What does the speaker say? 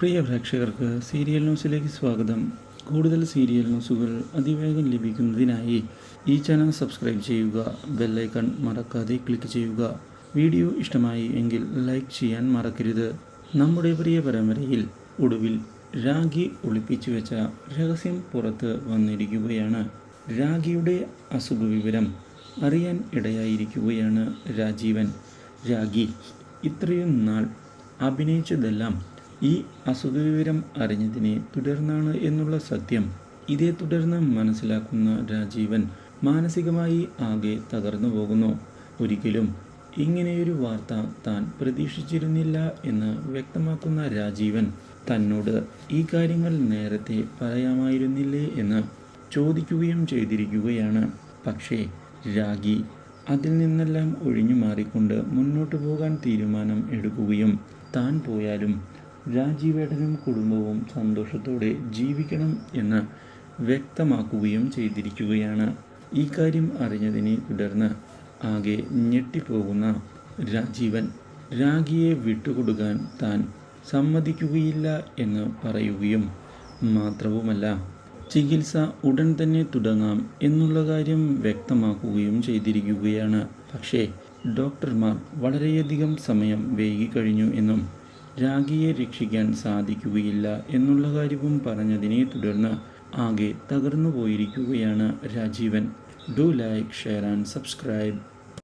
പ്രിയ പ്രേക്ഷകർക്ക് സീരിയൽ ന്യൂസിലേക്ക് സ്വാഗതം. കൂടുതൽ സീരിയൽ ന്യൂസുകൾ അതിവേഗം ലഭിക്കുന്നതിനായി ഈ ചാനൽ സബ്സ്ക്രൈബ് ചെയ്യുക, ബെല്ലൈക്കൺ മറക്കാതെ ക്ലിക്ക് ചെയ്യുക. വീഡിയോ ഇഷ്ടമായി എങ്കിൽ ലൈക്ക് ചെയ്യാൻ മറക്കരുത്. നമ്മുടെ പ്രിയ പരമ്പരയിൽ ഒടുവിൽ രാഖി ഒളിപ്പിച്ചു വെച്ച രഹസ്യം പുറത്ത് വന്നിരിക്കുകയാണ്. രാഖിയുടെ അസുഖവിവരം അറിയാൻ ഇടയായിരിക്കുകയാണ് രാജീവൻ. രാഖി ഇത്രയും നാൾ അഭിനയിച്ചതെല്ലാം ഈ അസുഖവിവരം അറിഞ്ഞതിനെ തുടർന്നാണ് എന്നുള്ള സത്യം ഇതേ തുടർന്ന് മനസ്സിലാക്കുന്ന രാജീവൻ മാനസികമായി ആകെ തകർന്നു പോകുന്നു. ഒരിക്കലും ഇങ്ങനെയൊരു വാർത്ത താൻ പ്രതീക്ഷിച്ചിരുന്നില്ല എന്ന് വ്യക്തമാക്കുന്ന രാജീവൻ തന്നോട് ഈ കാര്യങ്ങൾ നേരത്തെ പറയാമായിരുന്നില്ലേ എന്ന് ചോദിക്കുകയും ചെയ്തിരിക്കുകയാണ്. പക്ഷേ രാഖി അതിൽ നിന്നെല്ലാം ഒഴിഞ്ഞു മാറിക്കൊണ്ട് മുന്നോട്ട് പോകാൻ തീരുമാനം എടുക്കുകയും താൻ പോയാലും രാജീവേട്ടനും കുടുംബവും സന്തോഷത്തോടെ ജീവിക്കണം എന്ന് വ്യക്തമാക്കുകയും ചെയ്തിരിക്കുകയാണ്. ഈ കാര്യം അറിഞ്ഞതിനെ തുടർന്ന് ആകെ ഞെട്ടിപ്പോകുന്ന രാജീവൻ രാഖിയെ വിട്ടുകൊടുക്കാൻ താൻ സമ്മതിക്കുകയില്ല എന്ന് പറയുകയും മാത്രവുമല്ല ചികിത്സ ഉടൻ തന്നെ തുടങ്ങാം എന്നുള്ള കാര്യം വ്യക്തമാക്കുകയും ചെയ്തിരിക്കുകയാണ്. പക്ഷേ ഡോക്ടർമാർ വളരെയധികം സമയം വൈകിക്കഴിഞ്ഞു എന്നും രാഖിയെ രക്ഷിക്കാൻ സാധിക്കുകയില്ല എന്നുള്ള കാര്യവും പറഞ്ഞതിനെ തുടർന്ന് ആകെ തകർന്നു പോയിരിക്കുകയാണ് Rajeevan. Do like, share and subscribe.